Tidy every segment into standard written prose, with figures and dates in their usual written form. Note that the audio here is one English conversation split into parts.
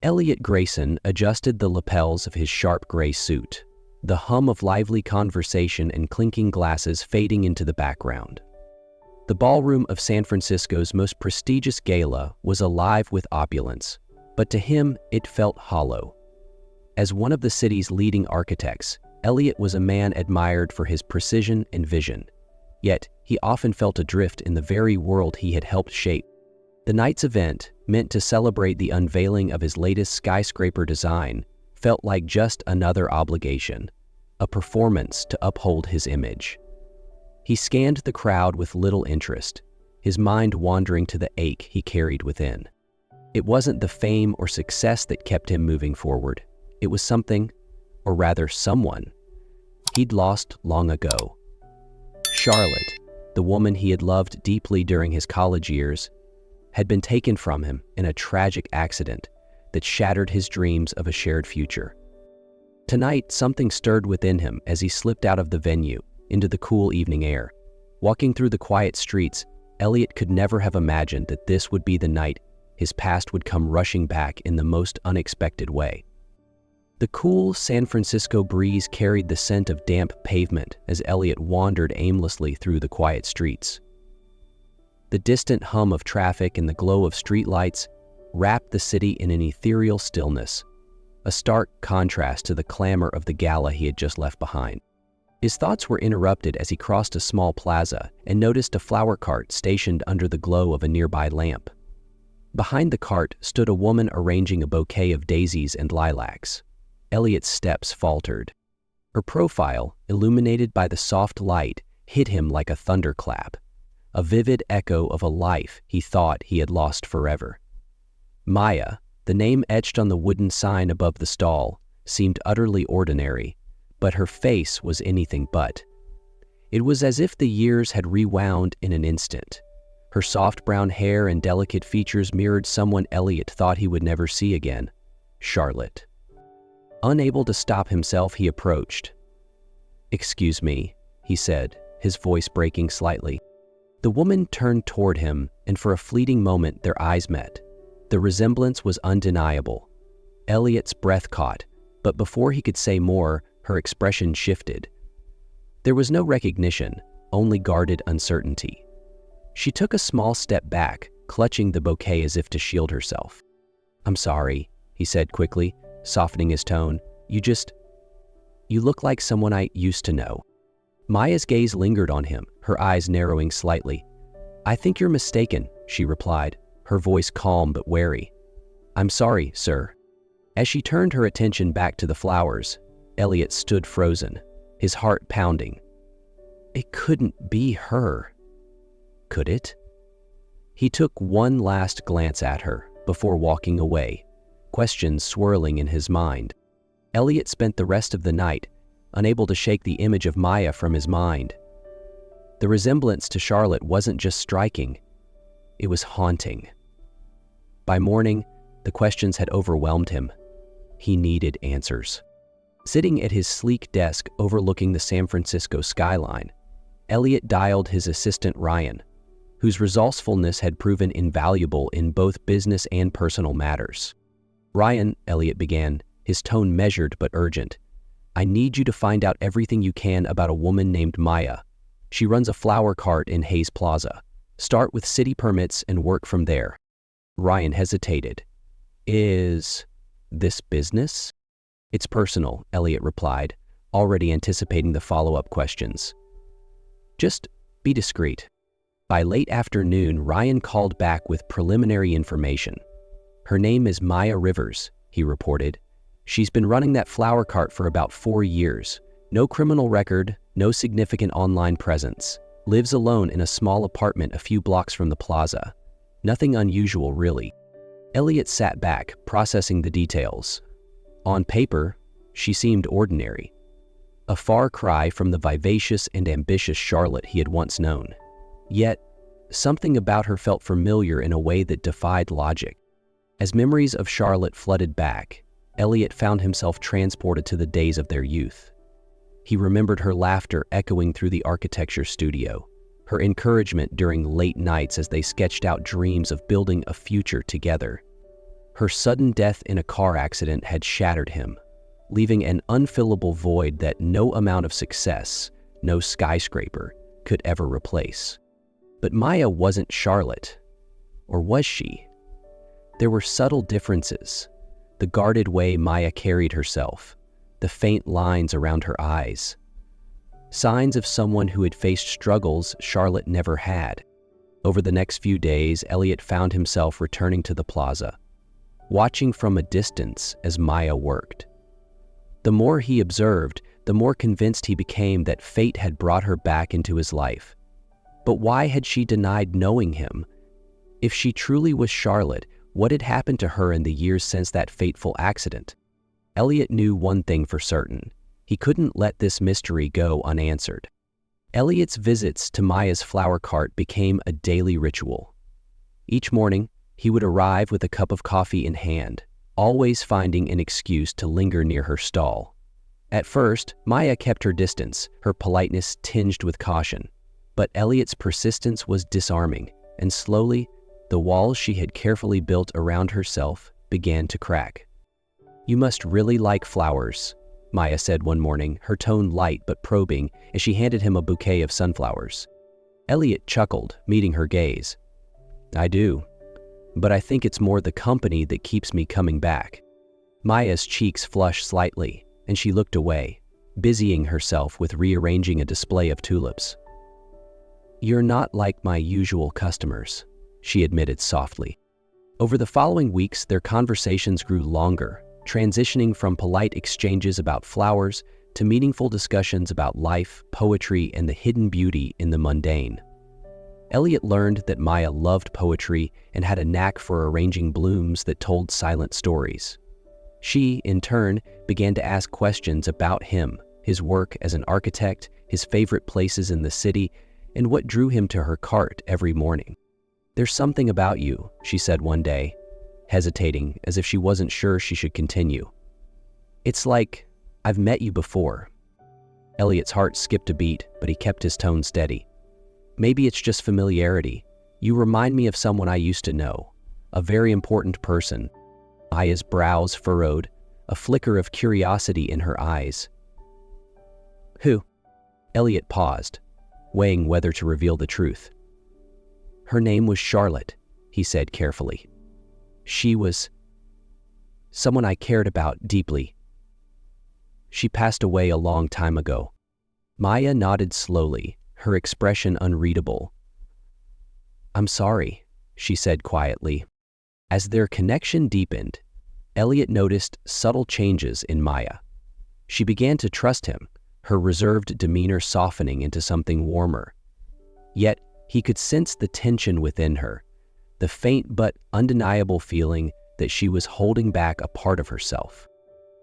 Elliot Grayson adjusted the lapels of his sharp gray suit, the hum of lively conversation and clinking glasses fading into the background. The ballroom of San Francisco's most prestigious gala was alive with opulence, but to him it felt hollow. As one of the city's leading architects, Elliot was a man admired for his precision and vision. Yet, he often felt adrift in the very world he had helped shape. The night's event, meant to celebrate the unveiling of his latest skyscraper design, felt like just another obligation, a performance to uphold his image. He scanned the crowd with little interest, his mind wandering to the ache he carried within. It wasn't the fame or success that kept him moving forward. It was something, or rather someone, he'd lost long ago. Charlotte, the woman he had loved deeply during his college years, had been taken from him in a tragic accident that shattered his dreams of a shared future. Tonight, something stirred within him as he slipped out of the venue into the cool evening air. Walking through the quiet streets, Elliot could never have imagined that this would be the night his past would come rushing back in the most unexpected way. The cool San Francisco breeze carried the scent of damp pavement as Elliot wandered aimlessly through the quiet streets. The distant hum of traffic and the glow of streetlights wrapped the city in an ethereal stillness, a stark contrast to the clamor of the gala he had just left behind. His thoughts were interrupted as he crossed a small plaza and noticed a flower cart stationed under the glow of a nearby lamp. Behind the cart stood a woman arranging a bouquet of daisies and lilacs. Elliot's steps faltered. Her profile, illuminated by the soft light, hit him like a thunderclap, a vivid echo of a life he thought he had lost forever. Maya, the name etched on the wooden sign above the stall, seemed utterly ordinary, but her face was anything but. It was as if the years had rewound in an instant. Her soft brown hair and delicate features mirrored someone Elliot thought he would never see again, Charlotte. Unable to stop himself, he approached. "Excuse me," he said, his voice breaking slightly. The woman turned toward him, and for a fleeting moment their eyes met. The resemblance was undeniable. Elliot's breath caught, but before he could say more, her expression shifted. There was no recognition, only guarded uncertainty. She took a small step back, clutching the bouquet as if to shield herself. "I'm sorry," he said quickly, softening his tone. You look like someone I used to know." Maya's gaze lingered on him, her eyes narrowing slightly. "I think you're mistaken," she replied, her voice calm but wary. "I'm sorry, sir." As she turned her attention back to the flowers, Elliot stood frozen, his heart pounding. It couldn't be her. Could it? He took one last glance at her before walking away, questions swirling in his mind. Elliot spent the rest of the night unable to shake the image of Maya from his mind. The resemblance to Charlotte wasn't just striking, it was haunting. By morning, the questions had overwhelmed him. He needed answers. Sitting at his sleek desk overlooking the San Francisco skyline, Elliot dialed his assistant Ryan, whose resourcefulness had proven invaluable in both business and personal matters. "Ryan," Elliot began, his tone measured but urgent, "I need you to find out everything you can about a woman named Maya. She runs a flower cart in Hayes Plaza. Start with city permits and work from there." Ryan hesitated. "Is this business?" "It's personal," Elliot replied, already anticipating the follow-up questions. "Just be discreet." By late afternoon, Ryan called back with preliminary information. "Her name is Maya Rivers," he reported. "She's been running that flower cart for about 4 years. No criminal record, no significant online presence. Lives alone in a small apartment a few blocks from the plaza. Nothing unusual, really." Elliot sat back, processing the details. On paper, she seemed ordinary. A far cry from the vivacious and ambitious Charlotte he had once known. Yet, something about her felt familiar in a way that defied logic. As memories of Charlotte flooded back, Elliot found himself transported to the days of their youth. He remembered her laughter echoing through the architecture studio, her encouragement during late nights as they sketched out dreams of building a future together. Her sudden death in a car accident had shattered him, leaving an unfillable void that no amount of success, no skyscraper, could ever replace. But Maya wasn't Charlotte. Or was she? There were subtle differences. The guarded way Maya carried herself, the faint lines around her eyes. Signs of someone who had faced struggles Charlotte never had. Over the next few days, Elliot found himself returning to the plaza, watching from a distance as Maya worked. The more he observed, the more convinced he became that fate had brought her back into his life. But why had she denied knowing him? If she truly was Charlotte, what had happened to her in the years since that fateful accident? Elliot knew one thing for certain. He couldn't let this mystery go unanswered. Elliot's visits to Maya's flower cart became a daily ritual. Each morning, he would arrive with a cup of coffee in hand, always finding an excuse to linger near her stall. At first, Maya kept her distance, her politeness tinged with caution. But Elliot's persistence was disarming, and slowly, the walls she had carefully built around herself began to crack. "You must really like flowers," Maya said one morning, her tone light but probing as she handed him a bouquet of sunflowers. Elliot chuckled, meeting her gaze. "I do, but I think it's more the company that keeps me coming back." Maya's cheeks flushed slightly, and she looked away, busying herself with rearranging a display of tulips. "You're not like my usual customers," she admitted softly. Over the following weeks, their conversations grew longer, transitioning from polite exchanges about flowers to meaningful discussions about life, poetry, and the hidden beauty in the mundane. Elliot learned that Maya loved poetry and had a knack for arranging blooms that told silent stories. She, in turn, began to ask questions about him, his work as an architect, his favorite places in the city, and what drew him to her cart every morning. "There's something about you," she said one day, hesitating as if she wasn't sure she should continue. "It's like I've met you before." Elliot's heart skipped a beat, but he kept his tone steady. "Maybe it's just familiarity. You remind me of someone I used to know, a very important person." Maya's brows furrowed, a flicker of curiosity in her eyes. "Who?" Elliot paused, weighing whether to reveal the truth. "Her name was Charlotte," he said carefully. "She was someone I cared about deeply. She passed away a long time ago." Maya nodded slowly, her expression unreadable. "I'm sorry," she said quietly. As their connection deepened, Elliot noticed subtle changes in Maya. She began to trust him, her reserved demeanor softening into something warmer. Yet, he could sense the tension within her, the faint but undeniable feeling that she was holding back a part of herself.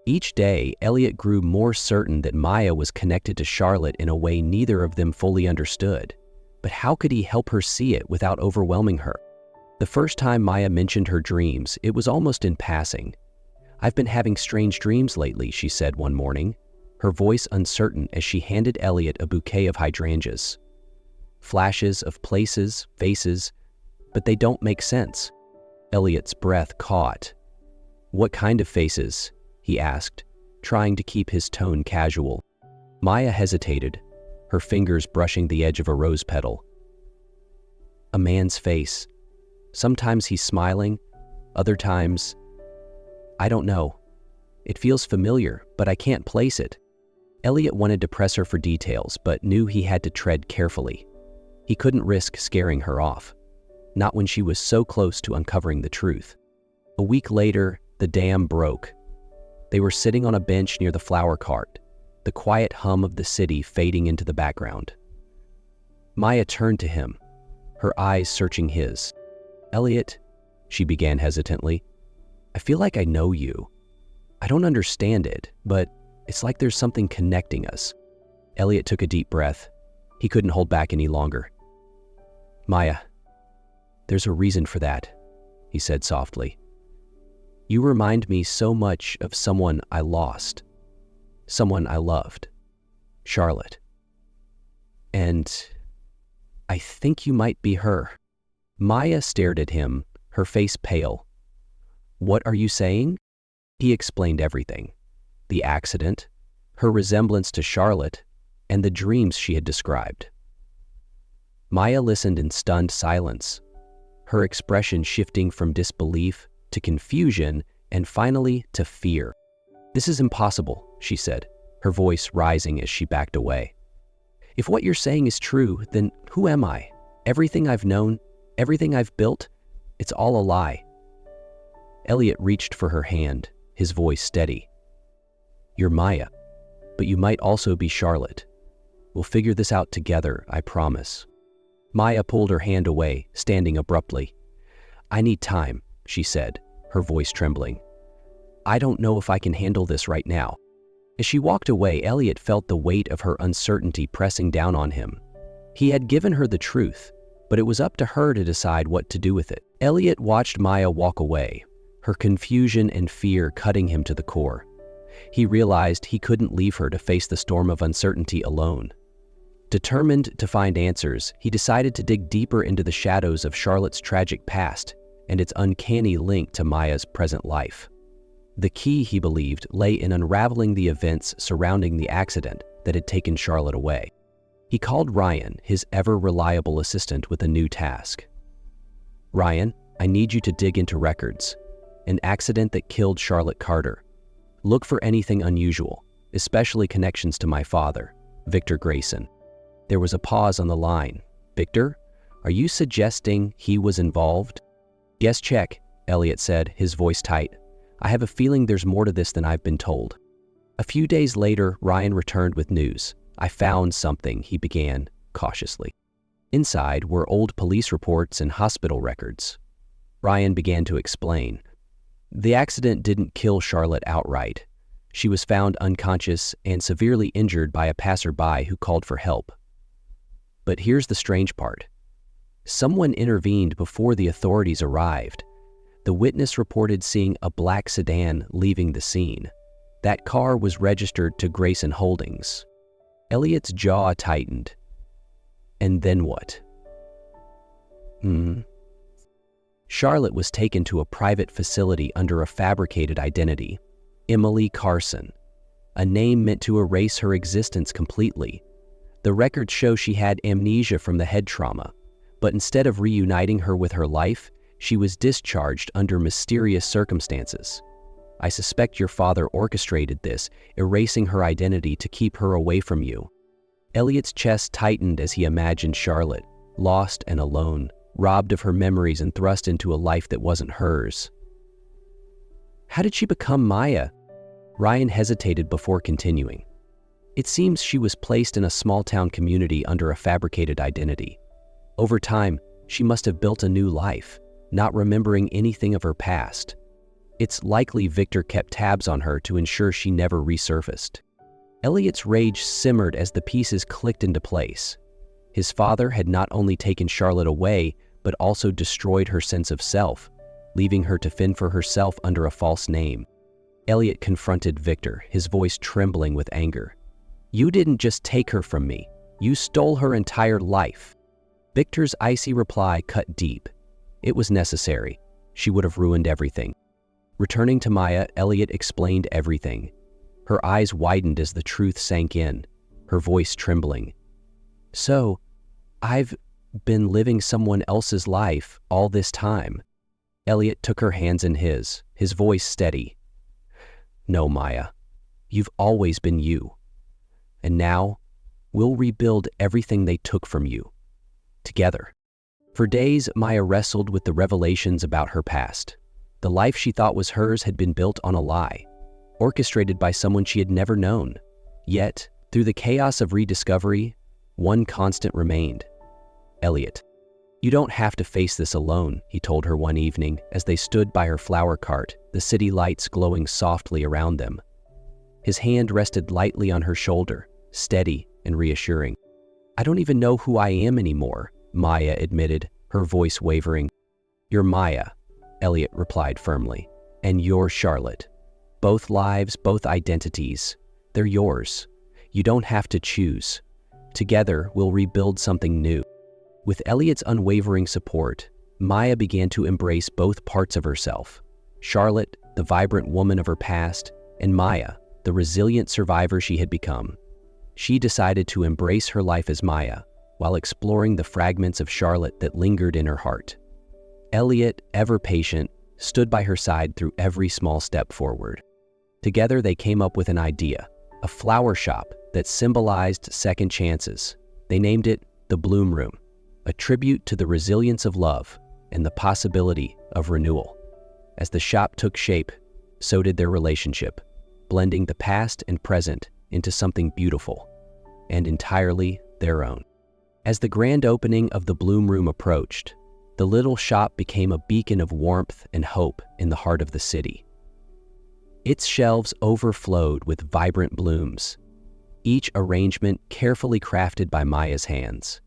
Each day, Elliot grew more certain that Maya was connected to Charlotte in a way neither of them fully understood. But how could he help her see it without overwhelming her? The first time Maya mentioned her dreams, it was almost in passing. "I've been having strange dreams lately," she said one morning, her voice uncertain as she handed Elliot a bouquet of hydrangeas. "Flashes of places, faces, but they don't make sense." Elliot's breath caught. "What kind of faces?" he asked, trying to keep his tone casual. Maya hesitated, her fingers brushing the edge of a rose petal. "A man's face. Sometimes he's smiling, other times, I don't know. It feels familiar, but I can't place it." Elliot wanted to press her for details, but knew he had to tread carefully. He couldn't risk scaring her off, not when she was so close to uncovering the truth. A week later, the dam broke. They were sitting on a bench near the flower cart, the quiet hum of the city fading into the background. Maya turned to him, her eyes searching his. "Elliot," she began hesitantly, "I feel like I know you. I don't understand it, but it's like there's something connecting us." Elliot took a deep breath. He couldn't hold back any longer. "Maya, there's a reason for that," he said softly. "You remind me so much of someone I lost, someone I loved, Charlotte. And I think you might be her." Maya stared at him, her face pale. What are you saying? He explained everything. The accident, her resemblance to Charlotte, and the dreams she had described. Maya listened in stunned silence, her expression shifting from disbelief to confusion and finally to fear. "This is impossible," she said, her voice rising as she backed away. "If what you're saying is true, then who am I? Everything I've known, everything I've built, it's all a lie." Elliot reached for her hand, his voice steady. "You're Maya, but you might also be Charlotte. We'll figure this out together, I promise." Maya pulled her hand away, standing abruptly. "I need time," she said, her voice trembling. "I don't know if I can handle this right now." As she walked away, Elliot felt the weight of her uncertainty pressing down on him. He had given her the truth, but it was up to her to decide what to do with it. Elliot watched Maya walk away, her confusion and fear cutting him to the core. He realized he couldn't leave her to face the storm of uncertainty alone. Determined to find answers, he decided to dig deeper into the shadows of Charlotte's tragic past and its uncanny link to Maya's present life. The key, he believed, lay in unraveling the events surrounding the accident that had taken Charlotte away. He called Ryan, his ever-reliable assistant, with a new task. "Ryan, I need you to dig into records. An accident that killed Charlotte Carter. Look for anything unusual, especially connections to my father, Victor Grayson." There was a pause on the line. "Victor, are you suggesting he was involved?" "Yes, check," Elliot said, his voice tight. "I have a feeling there's more to this than I've been told." A few days later, Ryan returned with news. "I found something," he began, cautiously. Inside were old police reports and hospital records. Ryan began to explain. "The accident didn't kill Charlotte outright. She was found unconscious and severely injured by a passerby who called for help. But here's the strange part. Someone intervened before the authorities arrived. The witness reported seeing a black sedan leaving the scene. That car was registered to Grayson Holdings." Elliot's jaw tightened. "And then what?" Charlotte was taken to a private facility under a fabricated identity. Emily Carson, a name meant to erase her existence completely. The records show she had amnesia from the head trauma, but instead of reuniting her with her life, she was discharged under mysterious circumstances. "I suspect your father orchestrated this, erasing her identity to keep her away from you." Elliot's chest tightened as he imagined Charlotte, lost and alone, robbed of her memories and thrust into a life that wasn't hers. "How did she become Maya?" Ryan hesitated before continuing. "It seems she was placed in a small-town community under a fabricated identity. Over time, she must have built a new life, not remembering anything of her past. It's likely Victor kept tabs on her to ensure she never resurfaced." Elliot's rage simmered as the pieces clicked into place. His father had not only taken Charlotte away, but also destroyed her sense of self, leaving her to fend for herself under a false name. Elliot confronted Victor, his voice trembling with anger. "You didn't just take her from me. You stole her entire life." Victor's icy reply cut deep. It was necessary. She would have ruined everything. Returning to Maya, Elliot explained everything. Her eyes widened as the truth sank in, her voice trembling. "So, I've been living someone else's life all this time." Elliot took her hands in his voice steady. "No, Maya. You've always been you. And now, we'll rebuild everything they took from you. Together." For days, Maya wrestled with the revelations about her past. The life she thought was hers had been built on a lie, orchestrated by someone she had never known. Yet, through the chaos of rediscovery, one constant remained. Elliot. "You don't have to face this alone," he told her one evening as they stood by her flower cart, the city lights glowing softly around them. His hand rested lightly on her shoulder, steady and reassuring. "I don't even know who I am anymore," Maya admitted, her voice wavering. "You're Maya," Elliot replied firmly, "and you're Charlotte. Both lives, both identities. They're yours. You don't have to choose. Together, we'll rebuild something new." With Elliot's unwavering support, Maya began to embrace both parts of herself, Charlotte, the vibrant woman of her past, and Maya, the resilient survivor she had become. She decided to embrace her life as Maya, while exploring the fragments of Charlotte that lingered in her heart. Elliot, ever patient, stood by her side through every small step forward. Together they came up with an idea, a flower shop that symbolized second chances. They named it the Bloom Room, a tribute to the resilience of love and the possibility of renewal. As the shop took shape, so did their relationship, blending the past and present into something beautiful and entirely their own. As the grand opening of the Bloom Room approached, the little shop became a beacon of warmth and hope in the heart of the city. Its shelves overflowed with vibrant blooms, each arrangement carefully crafted by Maya's hands.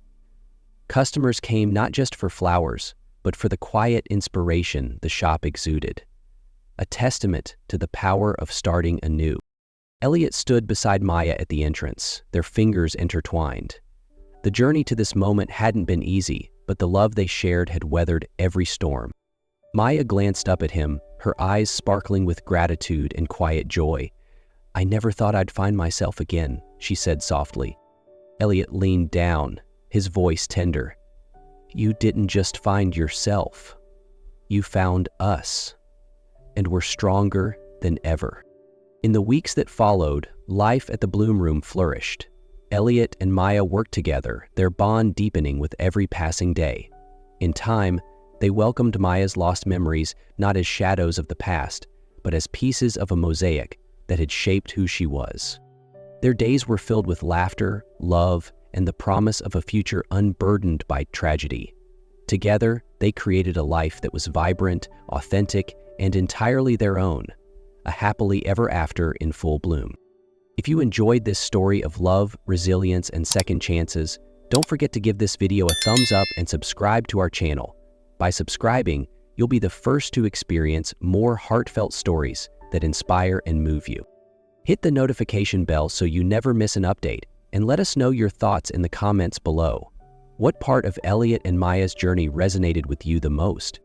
Customers came not just for flowers, but for the quiet inspiration the shop exuded, a testament to the power of starting anew. Elliot stood beside Maya at the entrance, their fingers intertwined. The journey to this moment hadn't been easy, but the love they shared had weathered every storm. Maya glanced up at him, her eyes sparkling with gratitude and quiet joy. "I never thought I'd find myself again," she said softly. Elliot leaned down, his voice tender. "You didn't just find yourself. You found us, and we're stronger than ever." In the weeks that followed, life at the Bloom Room flourished. Elliot and Maya worked together, their bond deepening with every passing day. In time, they welcomed Maya's lost memories not as shadows of the past, but as pieces of a mosaic that had shaped who she was. Their days were filled with laughter, love, and the promise of a future unburdened by tragedy. Together, they created a life that was vibrant, authentic, and entirely their own, a happily ever after in full bloom. If you enjoyed this story of love, resilience, and second chances, don't forget to give this video a thumbs up and subscribe to our channel. By subscribing, you'll be the first to experience more heartfelt stories that inspire and move you. Hit the notification bell so you never miss an update, and let us know your thoughts in the comments below. What part of Elliot and Maya's journey resonated with you the most?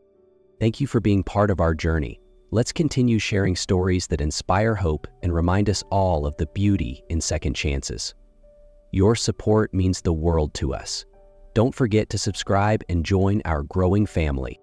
Thank you for being part of our journey. Let's continue sharing stories that inspire hope and remind us all of the beauty in second chances. Your support means the world to us. Don't forget to subscribe and join our growing family.